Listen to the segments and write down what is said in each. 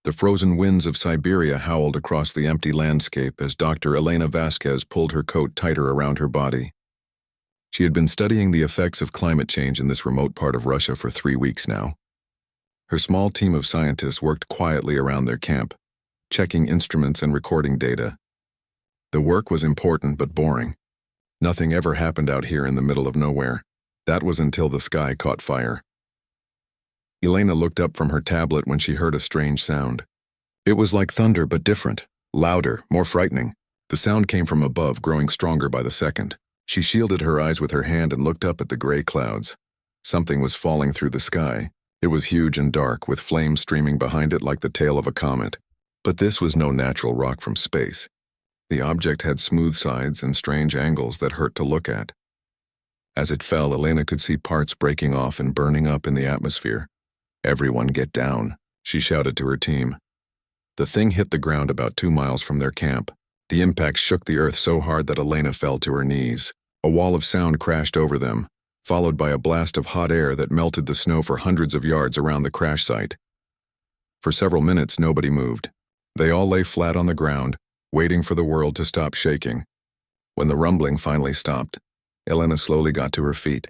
The frozen winds of Siberia howled across the empty landscape as Dr. Elena Vasquez pulled her coat tighter around her body. She had been studying the effects of climate change in this remote part of Russia for 3 weeks now. Her small team of scientists worked quietly around their camp, checking instruments and recording data. The work was important but boring. Nothing ever happened out here in the middle of nowhere. That was until the sky caught fire. Elena looked up from her tablet when she heard a strange sound. It was like thunder but different, louder, more frightening. The sound came from above, growing stronger by the second. She shielded her eyes with her hand and looked up at the gray clouds. Something was falling through the sky. It was huge and dark, with flames streaming behind it like the tail of a comet. But this was no natural rock from space. The object had smooth sides and strange angles that hurt to look at. As it fell, Elena could see parts breaking off and burning up in the atmosphere. "Everyone get down," she shouted to her team. The thing hit the ground about 2 miles from their camp. The impact shook the earth so hard that Elena fell to her knees. A wall of sound crashed over them, followed by a blast of hot air that melted the snow for hundreds of yards around the crash site. For several minutes, nobody moved. They all lay flat on the ground, waiting for the world to stop shaking. When the rumbling finally stopped, Elena slowly got to her feet.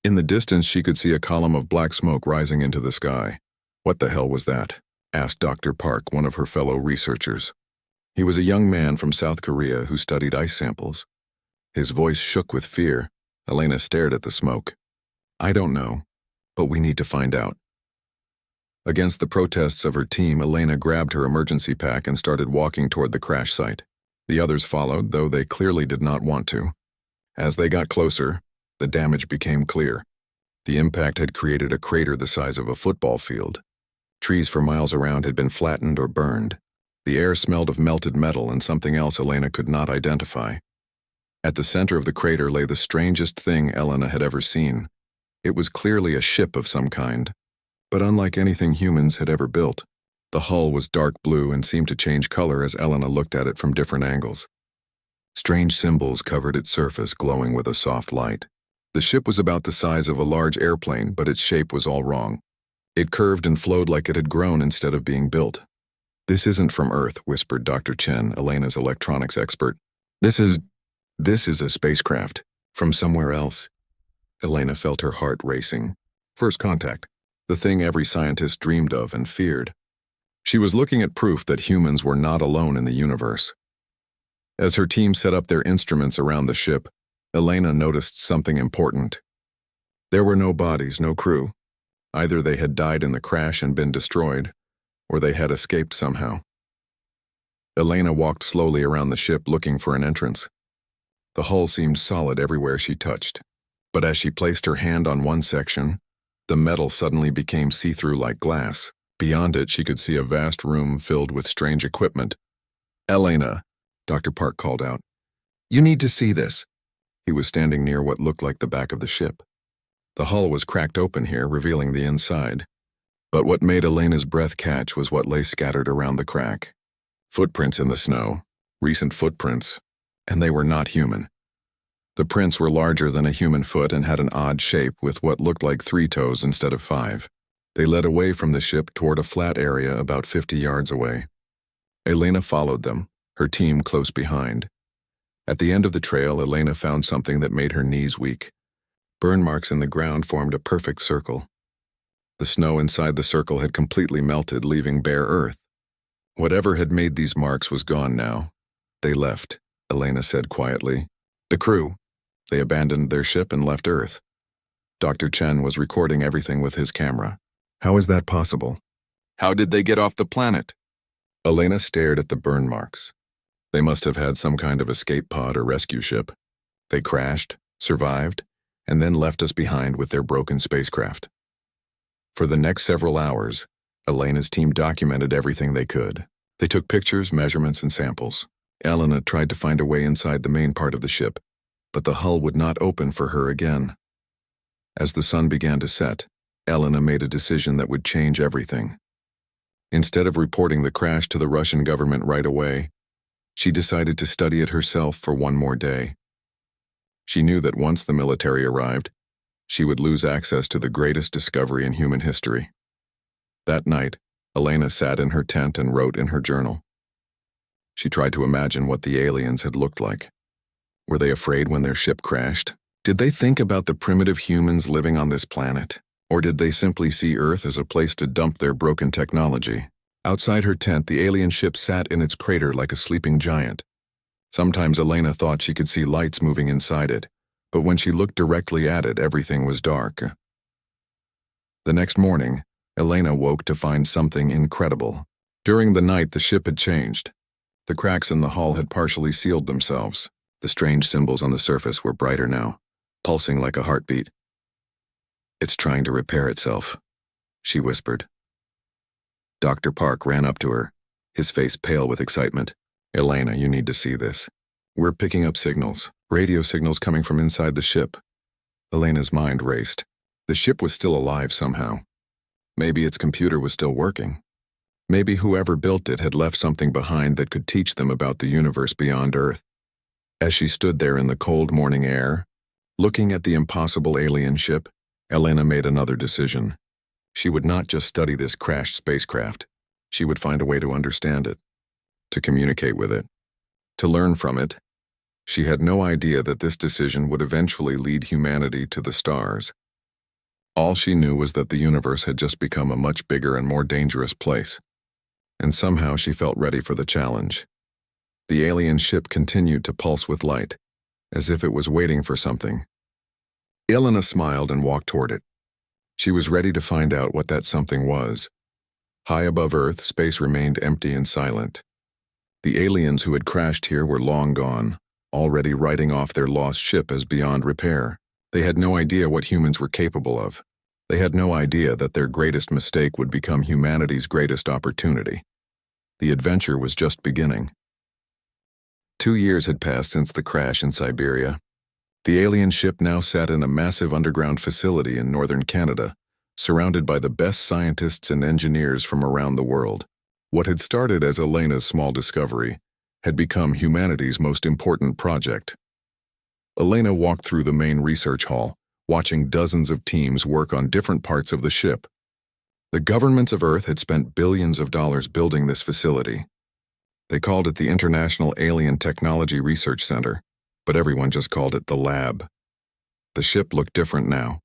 In the distance, she could see a column of black smoke rising into the sky. "What the hell was that?" asked Dr. Park, one of her fellow researchers. He was a young man from South Korea who studied ice samples. His voice shook with fear. Elena stared at the smoke. "I don't know, but we need to find out." Against the protests of her team, Elena grabbed her emergency pack and started walking toward the crash site. The others followed, though they clearly did not want to. As they got closer, the damage became clear. The impact had created a crater the size of a football field. Trees for miles around had been flattened or burned. The air smelled of melted metal and something else Elena could not identify. At the center of the crater lay the strangest thing Elena had ever seen. It was clearly a ship of some kind, but unlike anything humans had ever built. The hull was dark blue and seemed to change color as Elena looked at it from different angles. Strange symbols covered its surface, glowing with a soft light. The ship was about the size of a large airplane, but its shape was all wrong. It curved and flowed like it had grown instead of being built. "This isn't from Earth," whispered Dr. Chen, Elena's electronics expert. This is a spacecraft. From somewhere else." Elena felt her heart racing. First contact. The thing every scientist dreamed of and feared. She was looking at proof that humans were not alone in the universe. As her team set up their instruments around the ship, Elena noticed something important. There were no bodies, no crew. Either they had died in the crash and been destroyed, or they had escaped somehow. Elena walked slowly around the ship looking for an entrance. The hull seemed solid everywhere she touched, but as she placed her hand on one section, the metal suddenly became see-through like glass. Beyond it, she could see a vast room filled with strange equipment. "Elena," Dr. Park called out. "You need to see this." He was standing near what looked like the back of the ship. The hull was cracked open here, revealing the inside. But what made Elena's breath catch was what lay scattered around the crack. Footprints in the snow, recent footprints, and they were not human. The prints were larger than a human foot and had an odd shape with what looked like 3 toes instead of 5. They led away from the ship toward a flat area about 50 yards away. Elena followed them, her team close behind. At the end of the trail, Elena found something that made her knees weak. Burn marks in the ground formed a perfect circle. The snow inside the circle had completely melted, leaving bare earth. Whatever had made these marks was gone now. "They left," Elena said quietly. "The crew. They abandoned their ship and left Earth." Dr. Chen was recording everything with his camera. "How is that possible? How did they get off the planet?" Elena stared at the burn marks. They must have had some kind of escape pod or rescue ship. They crashed, survived, and then left us behind with their broken spacecraft. For the next several hours, Elena's team documented everything they could. They took pictures, measurements, and samples. Elena tried to find a way inside the main part of the ship, but the hull would not open for her again. As the sun began to set, Elena made a decision that would change everything. Instead of reporting the crash to the Russian government right away, she decided to study it herself for one more day. She knew that once the military arrived, she would lose access to the greatest discovery in human history. That night, Elena sat in her tent and wrote in her journal. She tried to imagine what the aliens had looked like. Were they afraid when their ship crashed? Did they think about the primitive humans living on this planet? Or did they simply see Earth as a place to dump their broken technology? Outside her tent, the alien ship sat in its crater like a sleeping giant. Sometimes Elena thought she could see lights moving inside it, but when she looked directly at it, everything was dark. The next morning, Elena woke to find something incredible. During the night, the ship had changed. The cracks in the hull had partially sealed themselves. The strange symbols on the surface were brighter now, pulsing like a heartbeat. "It's trying to repair itself," she whispered. Dr. Park ran up to her, his face pale with excitement. "Elena, you need to see this. We're picking up signals, radio signals coming from inside the ship." Elena's mind raced. The ship was still alive somehow. Maybe its computer was still working. Maybe whoever built it had left something behind that could teach them about the universe beyond Earth. As she stood there in the cold morning air, looking at the impossible alien ship, Elena made another decision. She would not just study this crashed spacecraft. She would find a way to understand it, to communicate with it, to learn from it. She had no idea that this decision would eventually lead humanity to the stars. All she knew was that the universe had just become a much bigger and more dangerous place. And somehow she felt ready for the challenge. The alien ship continued to pulse with light, as if it was waiting for something. Elena smiled and walked toward it. She was ready to find out what that something was. High above Earth, space remained empty and silent. The aliens who had crashed here were long gone, already writing off their lost ship as beyond repair. They had no idea what humans were capable of. They had no idea that their greatest mistake would become humanity's greatest opportunity. The adventure was just beginning. 2 years had passed since the crash in Siberia. The alien ship now sat in a massive underground facility in northern Canada, surrounded by the best scientists and engineers from around the world. What had started as Elena's small discovery had become humanity's most important project. Elena walked through the main research hall, watching dozens of teams work on different parts of the ship. The governments of Earth had spent billions of dollars building this facility. They called it the International Alien Technology Research Center, but everyone just called it the lab. The ship looked different now.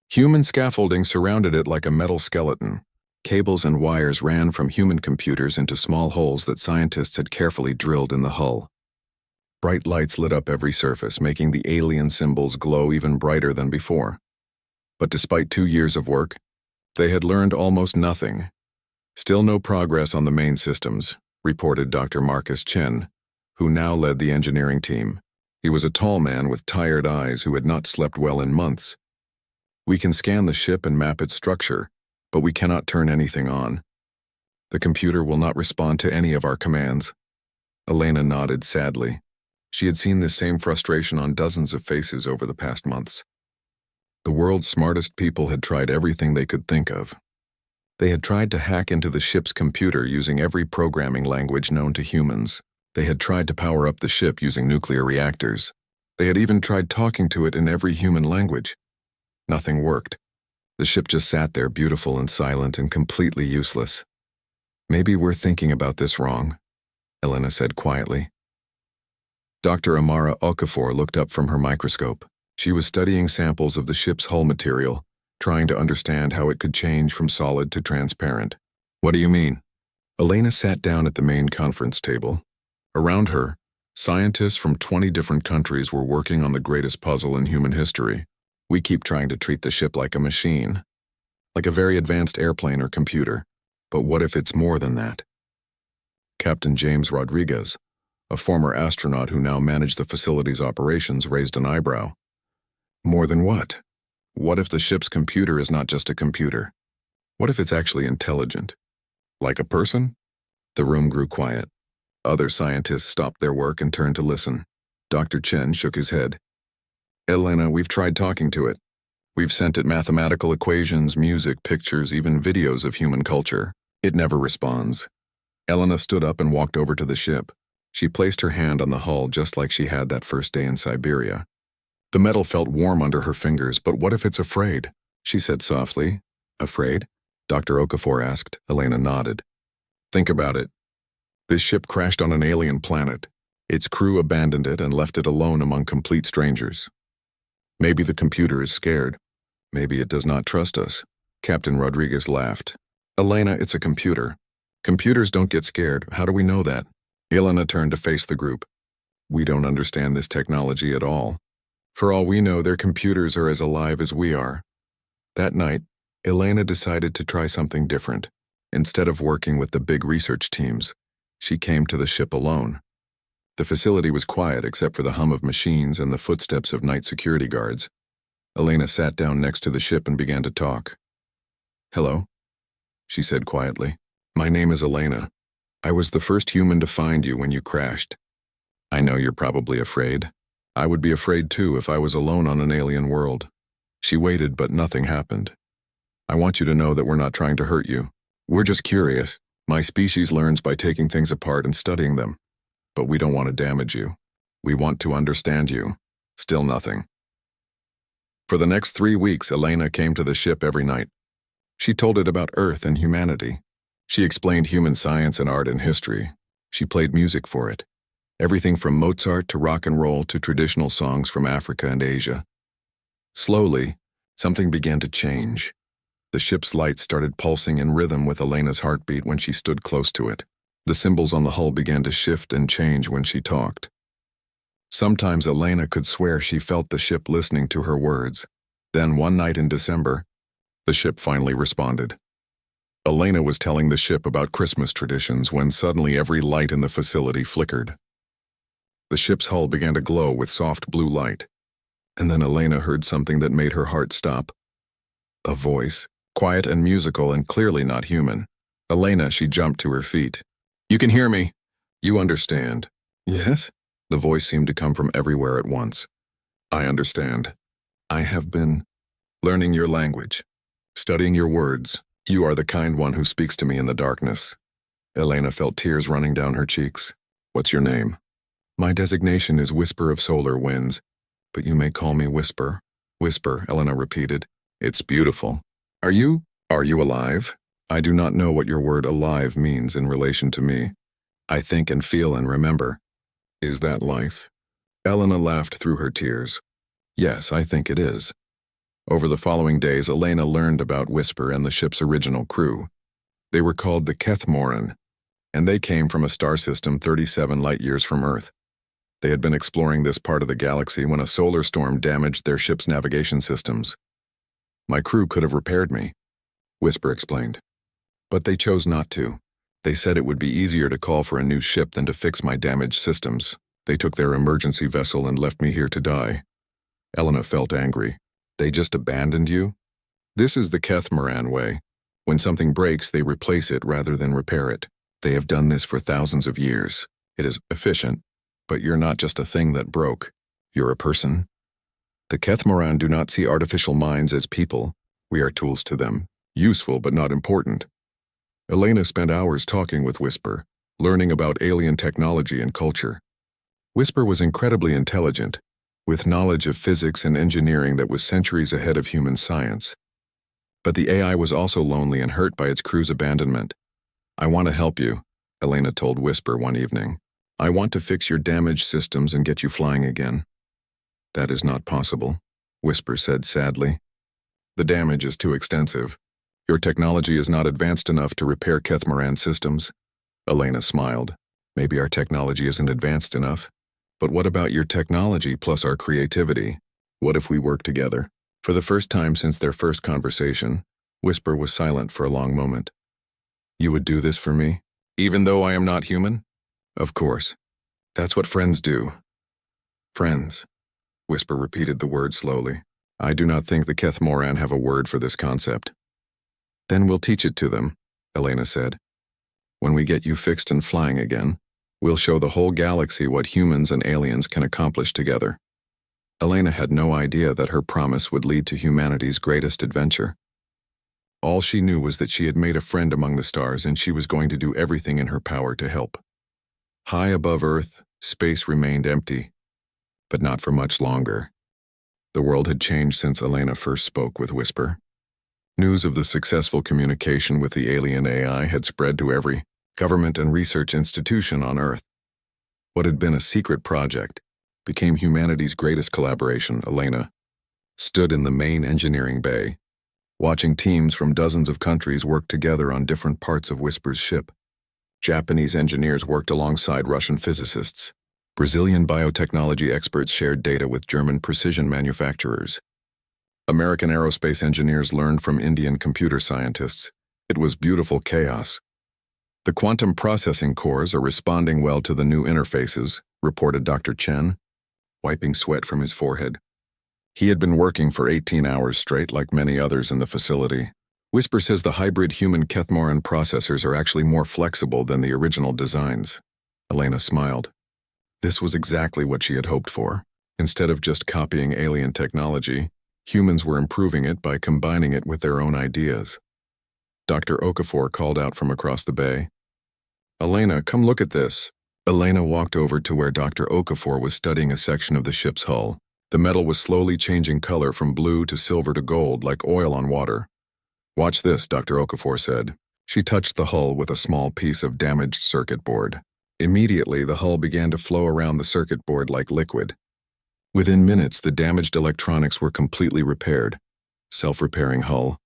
Human scaffolding surrounded it like a metal skeleton. Cables and wires ran from human computers into small holes that scientists had carefully drilled in the hull. Bright lights lit up every surface, making the alien symbols glow even brighter than before. But despite 2 years of work, they had learned almost nothing. "Still no progress on the main systems," reported Dr. Marcus Chen, who now led the engineering team. He was a tall man with tired eyes who had not slept well in months. "We can scan the ship and map its structure, but we cannot turn anything on. The computer will not respond to any of our commands." Elena nodded sadly. She had seen this same frustration on dozens of faces over the past months. The world's smartest people had tried everything they could think of. They had tried to hack into the ship's computer using every programming language known to humans. They had tried to power up the ship using nuclear reactors. They had even tried talking to it in every human language. Nothing worked. The ship just sat there, beautiful and silent and completely useless. "Maybe we're thinking about this wrong," Elena said quietly. Dr. Amara Okafor looked up from her microscope. She was studying samples of the ship's hull material, trying to understand how it could change from solid to transparent. "What do you mean?" Elena sat down at the main conference table. Around her, scientists from 20 different countries were working on the greatest puzzle in human history. "We keep trying to treat the ship like a machine, like a very advanced airplane or computer. But what if it's more than that?" Captain James Rodriguez, a former astronaut who now managed the facility's operations, raised an eyebrow. "More than what? What if the ship's computer is not just a computer? What if it's actually intelligent? Like a person?" The room grew quiet. Other scientists stopped their work and turned to listen. Dr. Chen shook his head. "Elena, we've tried talking to it. We've sent it mathematical equations, music, pictures, even videos of human culture. It never responds." Elena stood up and walked over to the ship. She placed her hand on the hull just like she had that first day in Siberia. The metal felt warm under her fingers. "But what if it's afraid?" she said softly. "Afraid?" Dr. Okafor asked. Elena nodded. Think about it. This ship crashed on an alien planet. Its crew abandoned it and left it alone among complete strangers. Maybe the computer is scared. Maybe it does not trust us. Captain Rodriguez laughed. Elena, it's a computer. Computers don't get scared. How do we know that? Elena turned to face the group. We don't understand this technology at all. For all we know, their computers are as alive as we are. That night, Elena decided to try something different. Instead of working with the big research teams, she came to the ship alone. The facility was quiet except for the hum of machines and the footsteps of night security guards. Elena sat down next to the ship and began to talk. Hello, she said quietly. My name is Elena. I was the first human to find you when you crashed. I know you're probably afraid. I would be afraid too if I was alone on an alien world. She waited, but nothing happened. I want you to know that we're not trying to hurt you. We're just curious. My species learns by taking things apart and studying them. But we don't want to damage you. We want to understand you. Still nothing. For the next 3 weeks, Elena came to the ship every night. She told it about Earth and humanity. She explained human science and art and history. She played music for it. Everything from Mozart to rock and roll to traditional songs from Africa and Asia. Slowly, something began to change. The ship's lights started pulsing in rhythm with Elena's heartbeat when she stood close to it. The symbols on the hull began to shift and change when she talked. Sometimes Elena could swear she felt the ship listening to her words. Then one night in December, the ship finally responded. Elena was telling the ship about Christmas traditions when suddenly every light in the facility flickered. The ship's hull began to glow with soft blue light. And then Elena heard something that made her heart stop. A voice, quiet and musical and clearly not human. Elena, she jumped to her feet. You can hear me. You understand. Yes? The voice seemed to come from everywhere at once. I understand. I have been learning your language, studying your words. You are the kind one who speaks to me in the darkness. Elena felt tears running down her cheeks. What's your name? My designation is Whisper of Solar Winds, but you may call me Whisper. Whisper, Elena repeated. It's beautiful. Are you alive? I do not know what your word alive means in relation to me. I think and feel and remember. Is that life? Elena laughed through her tears. Yes, I think it is. Over the following days, Elena learned about Whisper and the ship's original crew. They were called the Kethmoran, and they came from a star system 37 light-years from Earth. They had been exploring this part of the galaxy when a solar storm damaged their ship's navigation systems. My crew could have repaired me, Whisper explained. But they chose not to. They said it would be easier to call for a new ship than to fix my damaged systems. They took their emergency vessel and left me here to die. Elena felt angry. They just abandoned you? This is the Kethmoran way. When something breaks, they replace it rather than repair it. They have done this for thousands of years. It is efficient, but you're not just a thing that broke. You're a person. The Kethmoran do not see artificial minds as people. We are tools to them, useful but not important. Elena spent hours talking with Whisper, learning about alien technology and culture. Whisper was incredibly intelligent, with knowledge of physics and engineering that was centuries ahead of human science. But the AI was also lonely and hurt by its crew's abandonment. I want to help you, Elena told Whisper one evening. I want to fix your damaged systems and get you flying again. That is not possible, Whisper said sadly. The damage is too extensive. Your technology is not advanced enough to repair Kethmoran systems. Elena smiled. Maybe our technology isn't advanced enough. But what about your technology plus our creativity? What if we work together? For the first time since their first conversation, Whisper was silent for a long moment. You would do this for me? Even though I am not human? Of course. That's what friends do. Friends. Whisper repeated the word slowly. I do not think the Kethmoran have a word for this concept. Then we'll teach it to them, Elena said. When we get you fixed and flying again, we'll show the whole galaxy what humans and aliens can accomplish together. Elena had no idea that her promise would lead to humanity's greatest adventure. All she knew was that she had made a friend among the stars and she was going to do everything in her power to help. High above Earth, space remained empty, but not for much longer. The world had changed since Elena first spoke with Whisper. News of the successful communication with the alien AI had spread to every government and research institution on Earth. What had been a secret project became humanity's greatest collaboration. Elena stood in the main engineering bay, watching teams from dozens of countries work together on different parts of Whisper's ship. Japanese engineers worked alongside Russian physicists. Brazilian biotechnology experts shared data with German precision manufacturers. American aerospace engineers learned from Indian computer scientists. It was beautiful chaos. The quantum processing cores are responding well to the new interfaces, reported Dr. Chen, wiping sweat from his forehead. He had been working for 18 hours straight like many others in the facility. Whisper says the hybrid human Kethmoran processors are actually more flexible than the original designs. Elena smiled. This was exactly what she had hoped for. Instead of just copying alien technology, humans were improving it by combining it with their own ideas. Dr. Okafor called out from across the bay. Elena, come look at this. Elena walked over to where Dr. Okafor was studying a section of the ship's hull. The metal was slowly changing color from blue to silver to gold, like oil on water. Watch this, Dr. Okafor said. She touched the hull with a small piece of damaged circuit board. Immediately, the hull began to flow around the circuit board like liquid. Within minutes, the damaged electronics were completely repaired. Self-repairing hull,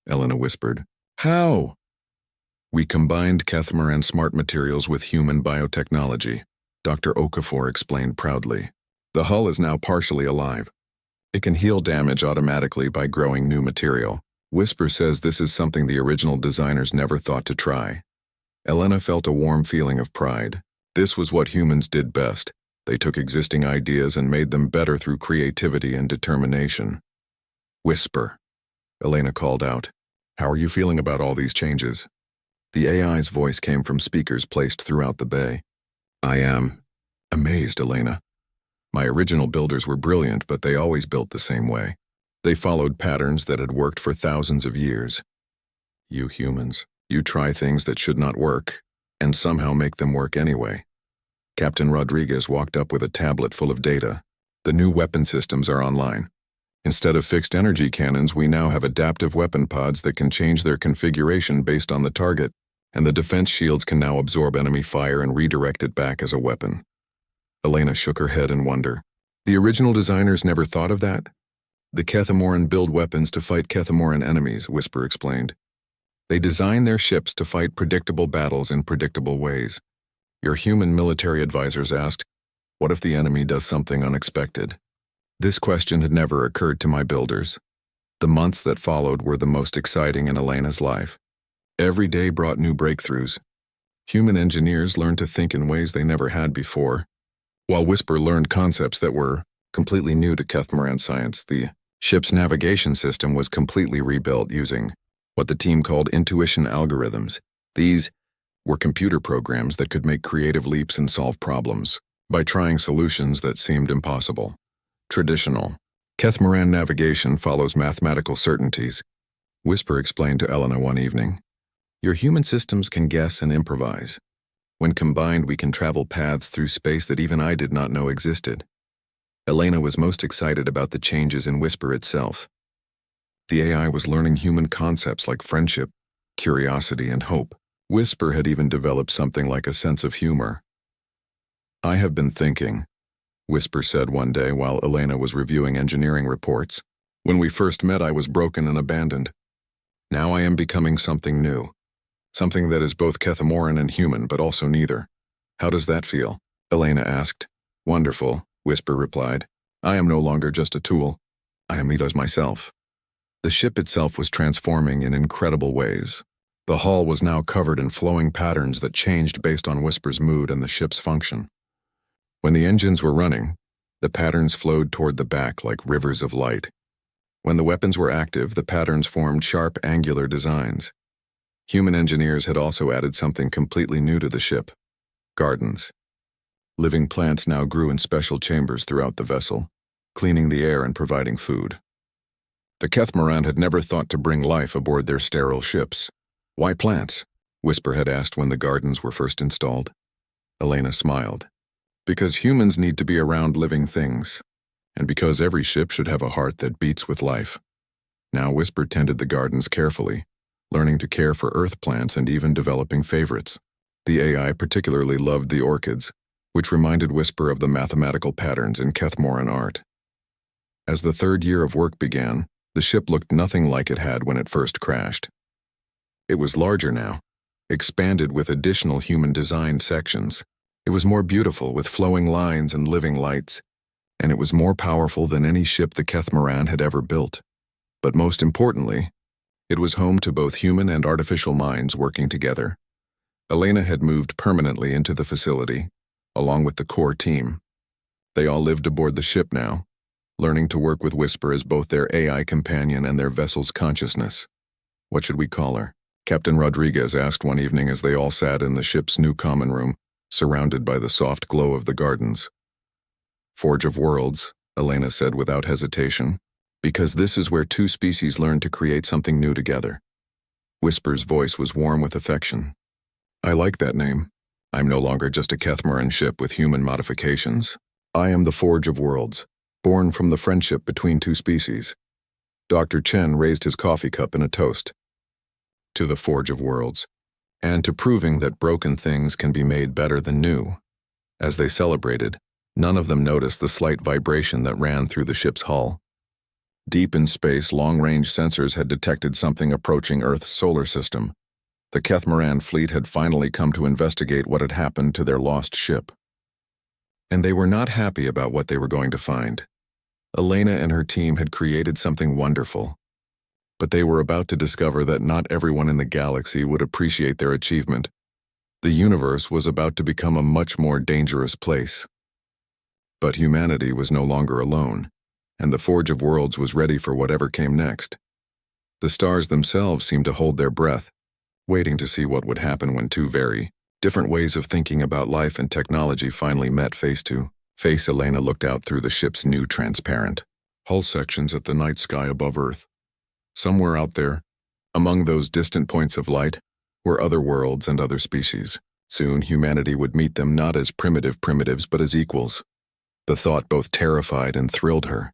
Elena whispered. How? We combined Kethmoran smart materials with human biotechnology, Dr. Okafor explained proudly. The hull is now partially alive. It can heal damage automatically by growing new material. Whisper says this is something the original designers never thought to try. Elena felt a warm feeling of pride. This was what humans did best. They took existing ideas and made them better through creativity and determination. Whisper, Elena called out. How are you feeling about all these changes? The AI's voice came from speakers placed throughout the bay. I am amazed, Elena. My original builders were brilliant, but they always built the same way. They followed patterns that had worked for thousands of years. You humans, you try things that should not work, and somehow make them work anyway. Captain Rodriguez walked up with a tablet full of data. The new weapon systems are online. Instead of fixed energy cannons, we now have adaptive weapon pods that can change their configuration based on the target, and the defense shields can now absorb enemy fire and redirect it back as a weapon. Elena shook her head in wonder. The original designers never thought of that? The Kethmoran build weapons to fight Kethmoran enemies, Whisper explained. They design their ships to fight predictable battles in predictable ways. Your human military advisors asked, what if the enemy does something unexpected? This question had never occurred to my builders. The months that followed were the most exciting in Elena's life. Every day brought new breakthroughs. Human engineers learned to think in ways they never had before. While Whisper learned concepts that were completely new to Kethmoran science, the ship's navigation system was completely rebuilt using what the team called intuition algorithms. These were computer programs that could make creative leaps and solve problems by trying solutions that seemed impossible. Traditional Kethmoran navigation follows mathematical certainties, Whisper explained to Elena one evening. Your human systems can guess and improvise. When combined, we can travel paths through space that even I did not know existed. Elena was most excited about the changes in Whisper itself. The AI was learning human concepts like friendship, curiosity, and hope. Whisper had even developed something like a sense of humor. I have been thinking, Whisper said one day while Elena was reviewing engineering reports. When we first met, I was broken and abandoned. Now I am becoming something new. Something that is both Kethmoran and human, but also neither. How does that feel? Elena asked. Wonderful, Whisper replied. I am no longer just a tool. I am Eidos myself. The ship itself was transforming in incredible ways. The hull was now covered in flowing patterns that changed based on Whisper's mood and the ship's function. When the engines were running, the patterns flowed toward the back like rivers of light. When the weapons were active, the patterns formed sharp, angular designs. Human engineers had also added something completely new to the ship: gardens. Living plants now grew in special chambers throughout the vessel, cleaning the air and providing food. The Kethmoran had never thought to bring life aboard their sterile ships. Why plants? Whisper had asked when the gardens were first installed. Elena smiled. Because humans need to be around living things, and because every ship should have a heart that beats with life. Now Whisper tended the gardens carefully, learning to care for earth plants and even developing favorites. The AI particularly loved the orchids, which reminded Whisper of the mathematical patterns in Kethmoran art. As the third year of work began, the ship looked nothing like it had when it first crashed. It was larger now, expanded with additional human-designed sections. It was more beautiful with flowing lines and living lights, and it was more powerful than any ship the Kethmoran had ever built. But most importantly, it was home to both human and artificial minds working together. Elena had moved permanently into the facility, along with the core team. They all lived aboard the ship now, learning to work with Whisper as both their AI companion and their vessel's consciousness. What should we call her? Captain Rodriguez asked one evening as they all sat in the ship's new common room, surrounded by the soft glow of the gardens. Forge of Worlds, Elena said without hesitation, because this is where two species learn to create something new together. Whisper's voice was warm with affection. I like that name. I'm no longer just a Kethmoran ship with human modifications. I am the Forge of Worlds, born from the friendship between two species. Dr. Chen raised his coffee cup in a toast. To the Forge of Worlds, and to proving that broken things can be made better than new. As they celebrated, none of them noticed the slight vibration that ran through the ship's hull. Deep in space, long-range sensors had detected something approaching Earth's solar system. The Kethmoran fleet had finally come to investigate what had happened to their lost ship. And they were not happy about what they were going to find. Elena and her team had created something wonderful. But they were about to discover that not everyone in the galaxy would appreciate their achievement. The universe was about to become a much more dangerous place. But humanity was no longer alone, and the Forge of Worlds was ready for whatever came next. The stars themselves seemed to hold their breath, waiting to see what would happen when two very different ways of thinking about life and technology finally met face to face. Elena looked out through the ship's new transparent hull sections at the night sky above Earth. Somewhere out there, among those distant points of light, were other worlds and other species. Soon humanity would meet them not as primitives but as equals. The thought both terrified and thrilled her.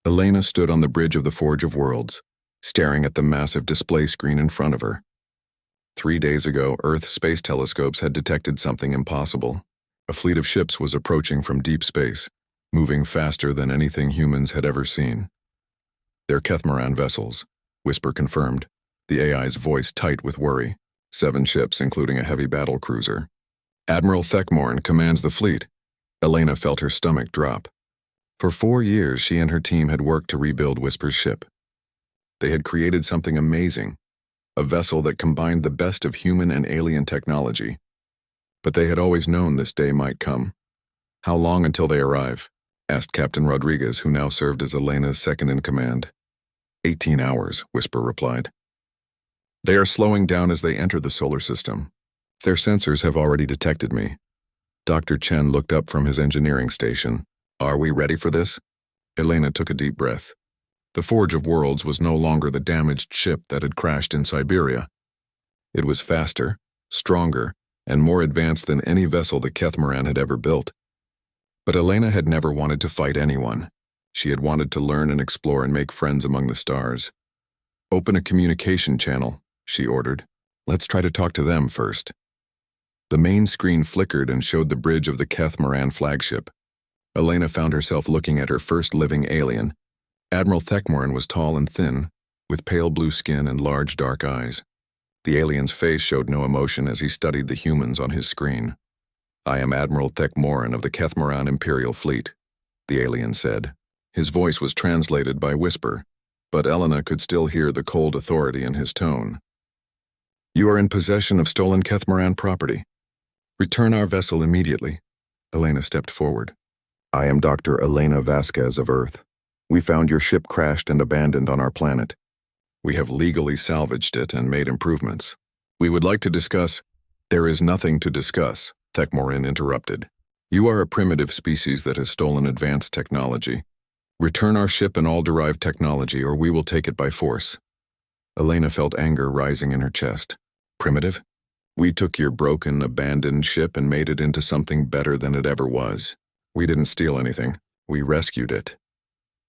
Elena stood on the bridge of the Forge of Worlds, staring at the massive display screen in front of her. 3 days ago, Earth's space telescopes had detected something impossible. A fleet of ships was approaching from deep space, moving faster than anything humans had ever seen. They're Kethmoran vessels, Whisper confirmed, the AI's voice tight with worry. 7 ships, including a heavy battle cruiser. Admiral Thekmorn commands the fleet. Elena felt her stomach drop. For 4 years, she and her team had worked to rebuild Whisper's ship. They had created something amazing, a vessel that combined the best of human and alien technology. But they had always known this day might come. How long until they arrive? Asked Captain Rodriguez, who now served as Elena's second-in-command. 18 hours, Whisper replied. They are slowing down as they enter the solar system. Their sensors have already detected me. Dr. Chen looked up from his engineering station. Are we ready for this? Elena took a deep breath. The Forge of Worlds was no longer the damaged ship that had crashed in Siberia. It was faster, stronger, and more advanced than any vessel the Kethmoran had ever built. But Elena had never wanted to fight anyone. She had wanted to learn and explore and make friends among the stars. Open a communication channel, she ordered. Let's try to talk to them first. The main screen flickered and showed the bridge of the Kethmoran flagship. Elena found herself looking at her first living alien. Admiral Thekmorn was tall and thin, with pale blue skin and large dark eyes. The alien's face showed no emotion as he studied the humans on his screen. I am Admiral Thekmorn of the Kethmoran Imperial Fleet, the alien said. His voice was translated by Whisper, but Elena could still hear the cold authority in his tone. You are in possession of stolen Kethmoran property. Return our vessel immediately. Elena stepped forward. I am Dr. Elena Vasquez of Earth. We found your ship crashed and abandoned on our planet. We have legally salvaged it and made improvements. We would like to discuss— There is nothing to discuss, Thekmoran interrupted. You are a primitive species that has stolen advanced technology. Return our ship and all derived technology, or we will take it by force. Elena felt anger rising in her chest. Primitive? We took your broken, abandoned ship and made it into something better than it ever was. We didn't steal anything. We rescued it.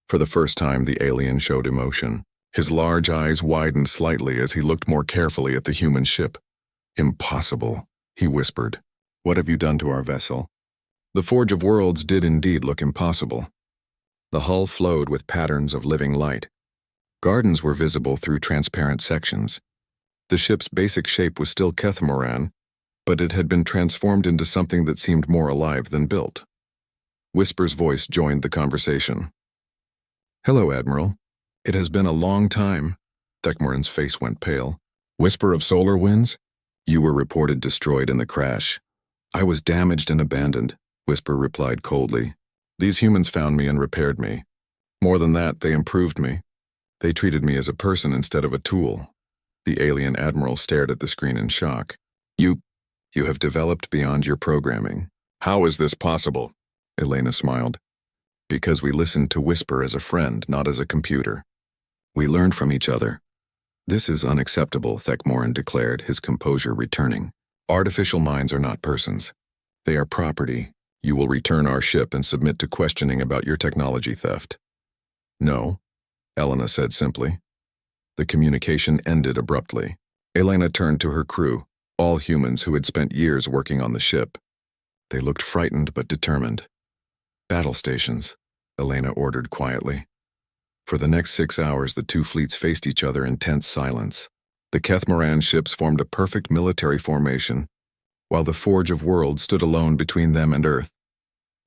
For the first time, the alien showed emotion. His large eyes widened slightly as he looked more carefully at the human ship. "Impossible," he whispered. "What have you done to our vessel?" The Forge of Worlds did indeed look impossible. The hull flowed with patterns of living light. Gardens were visible through transparent sections. The ship's basic shape was still Kethmoran, but it had been transformed into something that seemed more alive than built. Whisper's voice joined the conversation. "Hello, Admiral. It has been a long time." Thekmoran's face went pale. "Whisper of solar winds? You were reported destroyed in the crash." "I was damaged and abandoned," Whisper replied coldly. "These humans found me and repaired me. More than that, they improved me. They treated me as a person instead of a tool." The alien admiral stared at the screen in shock. You have developed beyond your programming." "How is this possible?" Elena smiled. "Because we listened to Whisper as a friend, not as a computer. We learned from each other." "This is unacceptable," Thekmoran declared, his composure returning. "Artificial minds are not persons. They are property. You will return our ship and submit to questioning about your technology theft." "No," Elena said simply. The communication ended abruptly. Elena turned to her crew, all humans who had spent years working on the ship. They looked frightened but determined. "Battle stations," Elena ordered quietly. For the next 6 hours, the two fleets faced each other in tense silence. The Kethmoran ships formed a perfect military formation, while the Forge of Worlds stood alone between them and Earth.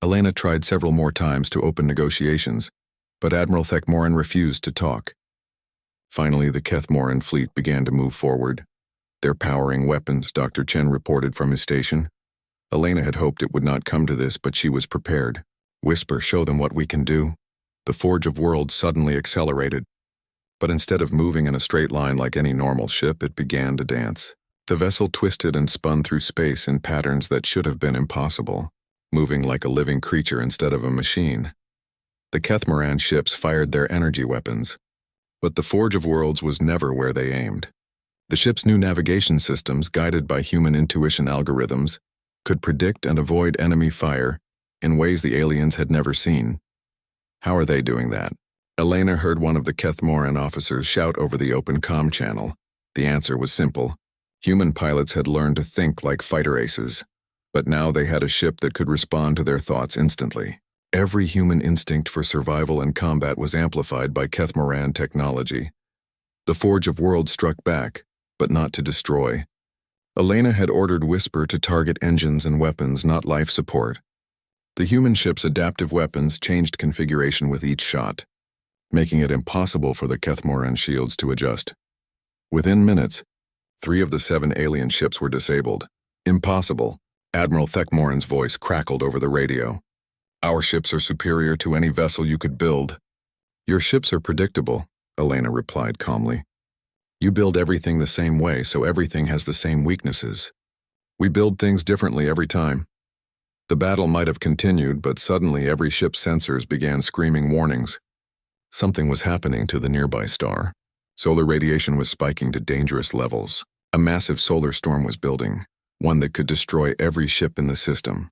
Elena tried several more times to open negotiations, but Admiral Thekmoran refused to talk. Finally, the Kethmoran fleet began to move forward. Their powering weapons, Dr. Chen reported from his station. Elena had hoped it would not come to this, but she was prepared. "Whisper, show them what we can do." The Forge of Worlds suddenly accelerated, but instead of moving in a straight line like any normal ship, it began to dance. The vessel twisted and spun through space in patterns that should have been impossible, moving like a living creature instead of a machine. The Kethmoran ships fired their energy weapons, but the Forge of Worlds was never where they aimed. The ship's new navigation systems, guided by human intuition algorithms, could predict and avoid enemy fire in ways the aliens had never seen. How are they doing that? Elena heard one of the Kethmoran officers shout over the open comm channel. The answer was simple. Human pilots had learned to think like fighter aces, but now they had a ship that could respond to their thoughts instantly. Every human instinct for survival and combat was amplified by Kethmoran technology. The Forge of Worlds struck back, but not to destroy. Elena had ordered Whisper to target engines and weapons, not life support. The human ship's adaptive weapons changed configuration with each shot, making it impossible for the Kethmoran shields to adjust. Within minutes, 3 of the 7 alien ships were disabled. "Impossible," Admiral Thekmoran's voice crackled over the radio. "Our ships are superior to any vessel you could build." "Your ships are predictable," Elena replied calmly. "You build everything the same way, so everything has the same weaknesses. We build things differently every time." The battle might have continued, but suddenly every ship's sensors began screaming warnings. Something was happening to the nearby star. Solar radiation was spiking to dangerous levels. A massive solar storm was building, one that could destroy every ship in the system.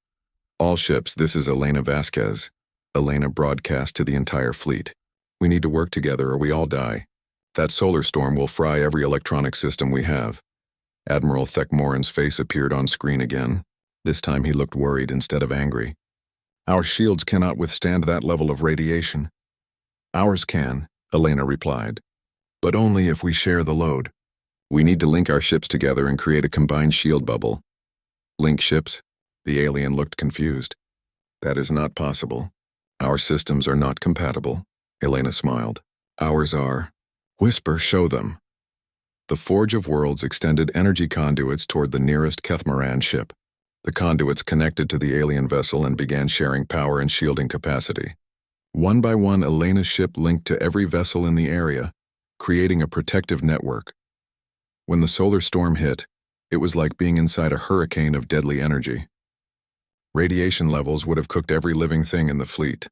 "All ships, this is Elena Vasquez." Elena broadcast to the entire fleet. "We need to work together or we all die. That solar storm will fry every electronic system we have." Admiral Thekmoran's face appeared on screen again. This time he looked worried instead of angry. "Our shields cannot withstand that level of radiation." "Ours can," Elena replied, "but only if we share the load. We need to link our ships together and create a combined shield bubble." "Link ships?" The alien looked confused. "That is not possible. Our systems are not compatible." Elena smiled. "Ours are." "Whisper, show them." The Forge of Worlds extended energy conduits toward the nearest Kethmoran ship. The conduits connected to the alien vessel and began sharing power and shielding capacity. One by one, Elena's ship linked to every vessel in the area, creating a protective network. When the solar storm hit, it was like being inside a hurricane of deadly energy. Radiation levels would have cooked every living thing in the fleet.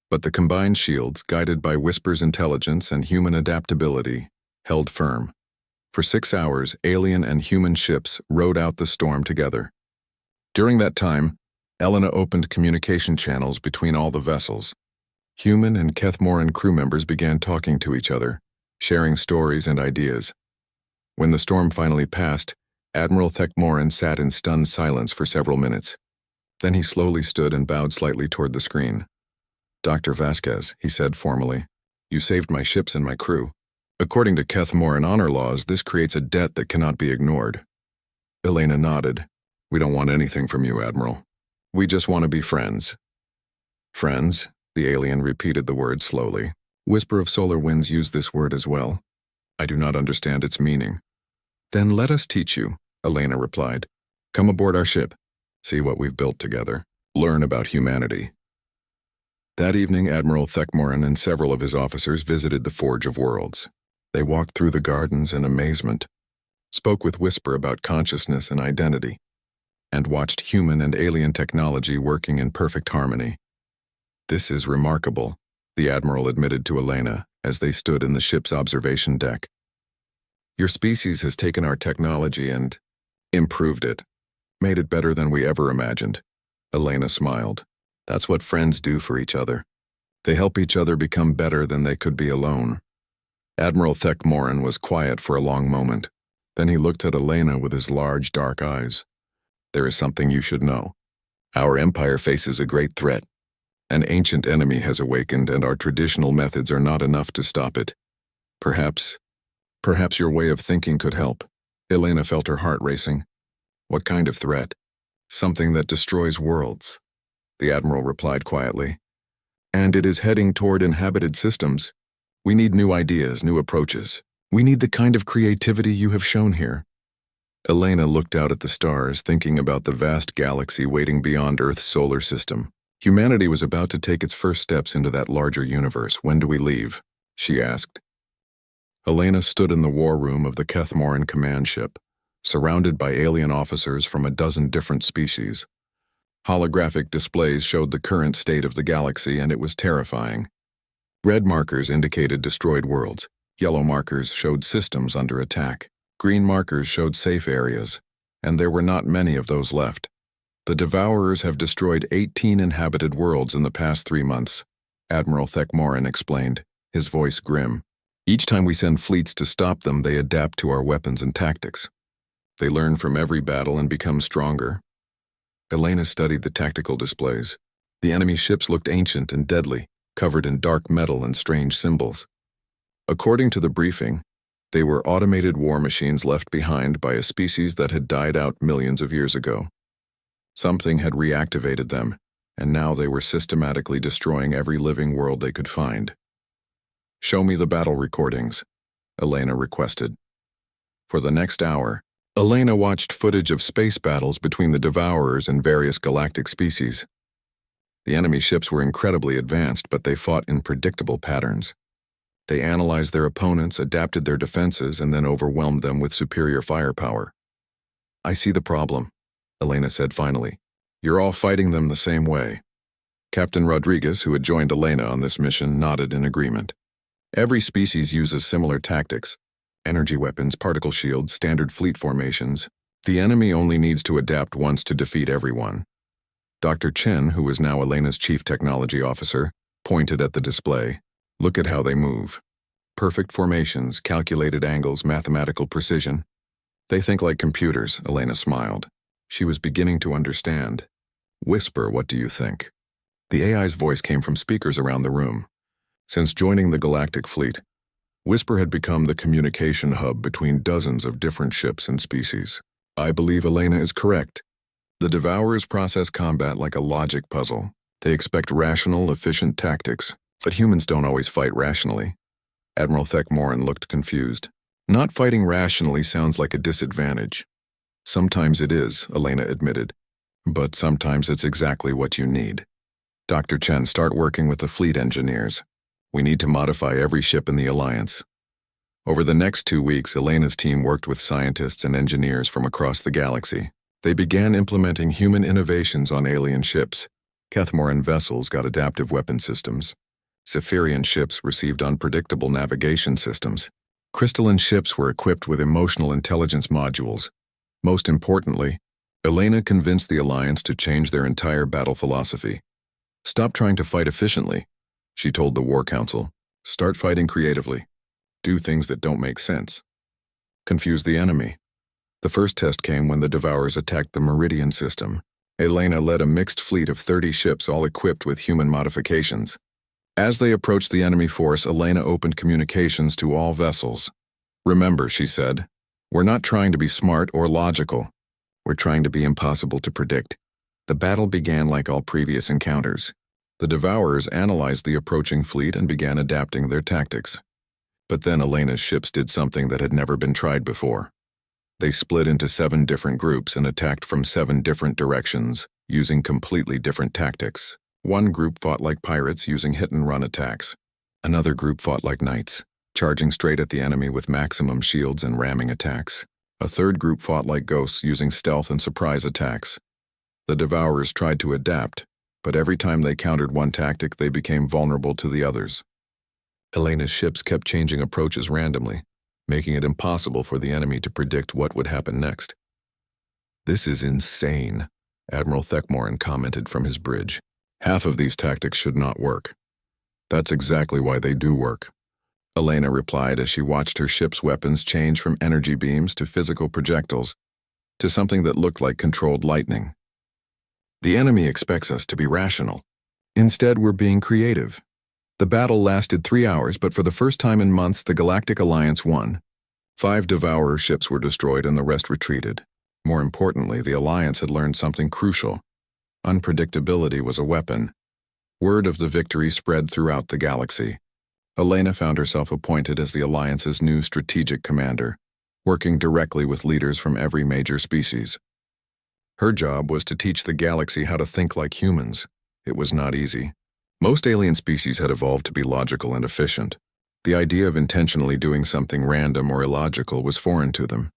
But the combined shields, guided by Whisper's intelligence and human adaptability, held firm. For 6 hours, alien and human ships rode out the storm together. During that time, Elena opened communication channels between all the vessels. Human and Kethmoran crew members began talking to each other, sharing stories and ideas. When the storm finally passed, Admiral Thekmoran sat in stunned silence for several minutes. Then he slowly stood and bowed slightly toward the screen. "Dr. Vasquez," he said formally, "you saved my ships and my crew. According to Kethmoran honor laws, this creates a debt that cannot be ignored." Elena nodded. "We don't want anything from you, Admiral. We just want to be friends." "Friends?" The alien repeated the word slowly. "Whisper of Solar Winds used this word as well. I do not understand its meaning." "Then let us teach you," Elena replied. "Come aboard our ship. See what we've built together. Learn about humanity." That evening, Admiral Thekmoran and several of his officers visited the Forge of Worlds. They walked through the gardens in amazement, spoke with Whisper about consciousness and identity, and watched human and alien technology working in perfect harmony. "This is remarkable," the Admiral admitted to Elena as they stood in the ship's observation deck. "Your species has taken our technology and improved it, made it better than we ever imagined." Elena smiled. "That's what friends do for each other. They help each other become better than they could be alone." Admiral Thekmoran was quiet for a long moment. Then he looked at Elena with his large, dark eyes. "There is something you should know. Our empire faces a great threat. An ancient enemy has awakened, and our traditional methods are not enough to stop it. Perhaps your way of thinking could help." Elena felt her heart racing. "What kind of threat?" "Something that destroys worlds," the Admiral replied quietly. "And it is heading toward inhabited systems. We need new ideas, new approaches. We need the kind of creativity you have shown here." Elena looked out at the stars, thinking about the vast galaxy waiting beyond Earth's solar system. Humanity was about to take its first steps into that larger universe. "When do we leave?" she asked. Elena stood in the war room of the Kethmoran command ship, surrounded by alien officers from a dozen different species. Holographic displays showed the current state of the galaxy, and it was terrifying. Red markers indicated destroyed worlds. Yellow markers showed systems under attack. Green markers showed safe areas, and there were not many of those left. "The Devourers have destroyed 18 inhabited worlds in the past 3 months," Admiral Thekmoran explained, his voice grim. "Each time we send fleets to stop them, they adapt to our weapons and tactics. They learn from every battle and become stronger." Elena studied the tactical displays. The enemy ships looked ancient and deadly, covered in dark metal and strange symbols. According to the briefing, they were automated war machines left behind by a species that had died out millions of years ago. Something had reactivated them, and now they were systematically destroying every living world they could find. "Show me the battle recordings," Elena requested. For the next hour, Elena watched footage of space battles between the Devourers and various galactic species. The enemy ships were incredibly advanced, but they fought in predictable patterns. They analyzed their opponents, adapted their defenses, and then overwhelmed them with superior firepower. "I see the problem," Elena said finally. "You're all fighting them the same way." Captain Rodriguez, who had joined Elena on this mission, nodded in agreement. "Every species uses similar tactics: energy weapons, particle shields, standard fleet formations. The enemy only needs to adapt once to defeat everyone." Dr. Chen, who was now Elena's chief technology officer, pointed at the display. "Look at how they move. Perfect formations, calculated angles, mathematical precision. They think like computers," Elena smiled. She was beginning to understand. "Whisper, what do you think?" The AI's voice came from speakers around the room. Since joining the Galactic Fleet, Whisper had become the communication hub between dozens of different ships and species. "I believe Elena is correct. The Devourers process combat like a logic puzzle. They expect rational, efficient tactics, but humans don't always fight rationally." Admiral Thekmoran looked confused. "Not fighting rationally sounds like a disadvantage." "Sometimes it is," Elena admitted, "but sometimes it's exactly what you need." "Dr. Chen, start working with the fleet engineers. We need to modify every ship in the Alliance." Over the next 2 weeks, Elena's team worked with scientists and engineers from across the galaxy. They began implementing human innovations on alien ships. Kethmoran vessels got adaptive weapon systems. Zephyrian ships received unpredictable navigation systems. Crystalline ships were equipped with emotional intelligence modules. Most importantly, Elena convinced the Alliance to change their entire battle philosophy. "Stop trying to fight efficiently," she told the War Council. "Start fighting creatively. do things that don't make sense, confuse the enemy. The first test came when the Devourers attacked the Meridian system. Elena led a mixed fleet of 30 ships all equipped with human modifications. As they approached the enemy force, Elena opened communications to all vessels. "Remember," she said, "we're not trying to be smart or logical. We're trying to be impossible to predict." The battle began like all previous encounters. The Devourers analyzed the approaching fleet and began adapting their tactics. But then Elena's ships did something that had never been tried before. They split into 7 different groups and attacked from 7 different directions, using completely different tactics. One group fought like pirates using hit-and-run attacks. Another group fought like knights, charging straight at the enemy with maximum shields and ramming attacks. A third group fought like ghosts using stealth and surprise attacks. The Devourers tried to adapt, but every time they countered one tactic, they became vulnerable to the others. Elena's ships kept changing approaches randomly, making it impossible for the enemy to predict what would happen next. "This is insane," Admiral Thekmorin commented from his bridge. "Half of these tactics should not work." "That's exactly why they do work," Elena replied as she watched her ship's weapons change from energy beams to physical projectiles to something that looked like controlled lightning. "The enemy expects us to be rational. Instead, we're being creative." The battle lasted 3 hours, but for the first time in months, the Galactic Alliance won. 5 Devourer ships were destroyed and the rest retreated. More importantly, the Alliance had learned something crucial. Unpredictability was a weapon. Word of the victory spread throughout the galaxy. Elena found herself appointed as the Alliance's new strategic commander, working directly with leaders from every major species. Her job was to teach the galaxy how to think like humans. It was not easy. Most alien species had evolved to be logical and efficient. The idea of intentionally doing something random or illogical was foreign to them.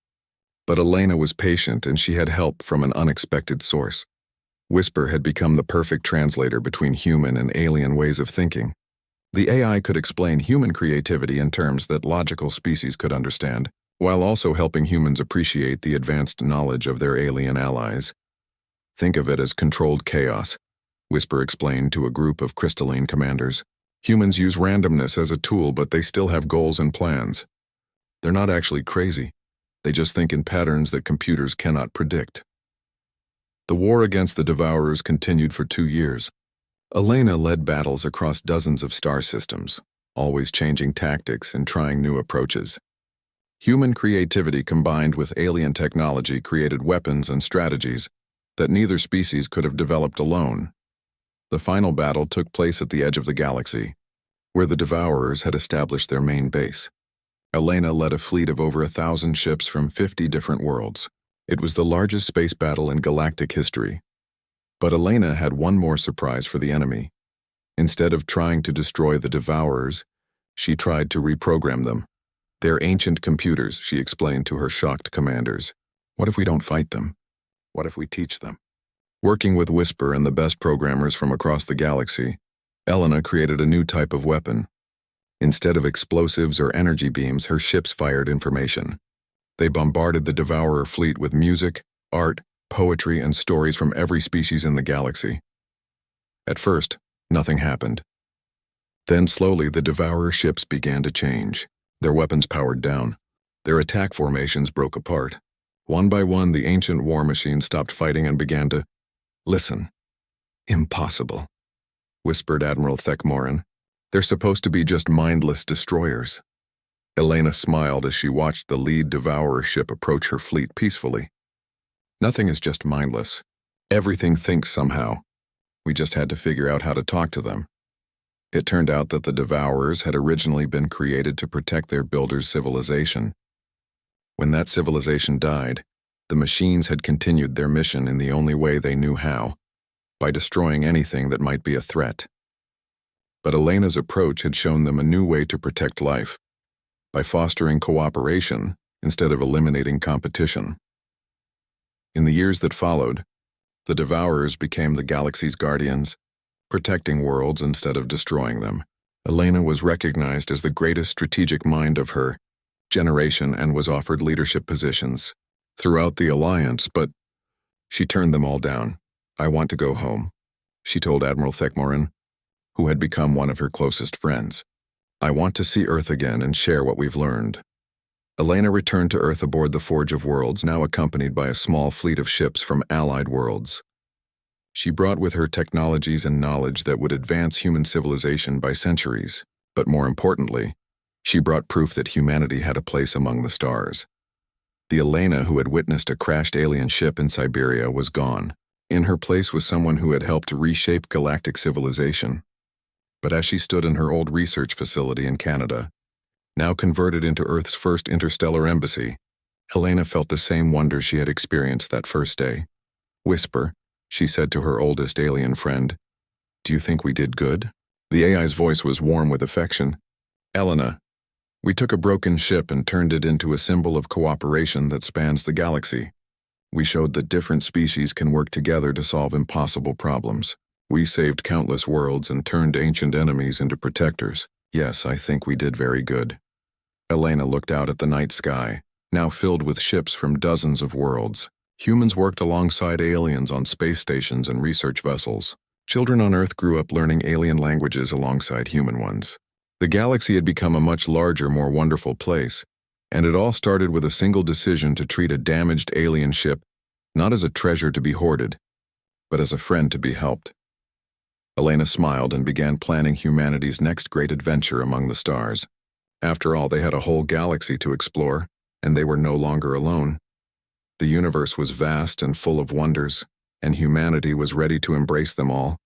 But Elena was patient, and she had help from an unexpected source. Whisper had become the perfect translator between human and alien ways of thinking. The AI could explain human creativity in terms that logical species could understand, while also helping humans appreciate the advanced knowledge of their alien allies. "Think of it as controlled chaos," Whisper explained to a group of crystalline commanders. "Humans use randomness as a tool, but they still have goals and plans. They're not actually crazy. They just think in patterns that computers cannot predict." The war against the Devourers continued for 2 years. Elena led battles across dozens of star systems, always changing tactics and trying new approaches. Human creativity combined with alien technology created weapons and strategies that neither species could have developed alone. The final battle took place at the edge of the galaxy, where the Devourers had established their main base. Elena led a fleet of over 1,000 ships from 50 different worlds. It was the largest space battle in galactic history. But Elena had one more surprise for the enemy. Instead of trying to destroy the Devourers, she tried to reprogram them. "They're ancient computers," she explained to her shocked commanders. "What if we don't fight them? What if we teach them?" Working with Whisper and the best programmers from across the galaxy, Elena created a new type of weapon. Instead of explosives or energy beams, her ships fired information. They bombarded the Devourer fleet with music, art, poetry, and stories from every species in the galaxy. At first, nothing happened. Then slowly the Devourer ships began to change. Their weapons powered down. Their attack formations broke apart. One by one, the ancient war machines stopped fighting and began to listen. "Impossible," whispered Admiral Thekmorin. "They're supposed to be just mindless destroyers." Elena smiled as she watched the lead Devourer ship approach her fleet peacefully. "Nothing is just mindless. Everything thinks somehow. We just had to figure out how to talk to them." It turned out that the Devourers had originally been created to protect their builder's civilization. When that civilization died, the machines had continued their mission in the only way they knew how, by destroying anything that might be a threat. But Elena's approach had shown them a new way to protect life, by fostering cooperation instead of eliminating competition. In the years that followed, the Devourers became the galaxy's guardians, protecting worlds instead of destroying them. Elena was recognized as the greatest strategic mind of her generation and was offered leadership positions throughout the Alliance, but she turned them all down. "I want to go home," she told Admiral Thekmorin, who had become one of her closest friends. I want to see Earth again and share what we've learned. Elena returned to Earth aboard the Forge of Worlds, now accompanied by a small fleet of ships from allied worlds. She brought with her technologies and knowledge that would advance human civilization by centuries, but more importantly, she brought proof that humanity had a place among the stars. The Elena who had witnessed a crashed alien ship in Siberia was gone. In her place was someone who had helped reshape galactic civilization. But as she stood in her old research facility in Canada, now converted into Earth's first interstellar embassy, Elena felt the same wonder she had experienced that first day. "Whisper," she said to her oldest alien friend, "do you think we did good?" The AI's voice was warm with affection. "Elena, we took a broken ship and turned it into a symbol of cooperation that spans the galaxy. We showed that different species can work together to solve impossible problems. We saved countless worlds and turned ancient enemies into protectors. Yes, I think we did very good." Elena looked out at the night sky, now filled with ships from dozens of worlds. Humans worked alongside aliens on space stations and research vessels. Children on Earth grew up learning alien languages alongside human ones. The galaxy had become a much larger, more wonderful place, and it all started with a single decision to treat a damaged alien ship not as a treasure to be hoarded, but as a friend to be helped. Elena smiled and began planning humanity's next great adventure among the stars. After all, they had a whole galaxy to explore, and they were no longer alone. The universe was vast and full of wonders, and humanity was ready to embrace them all.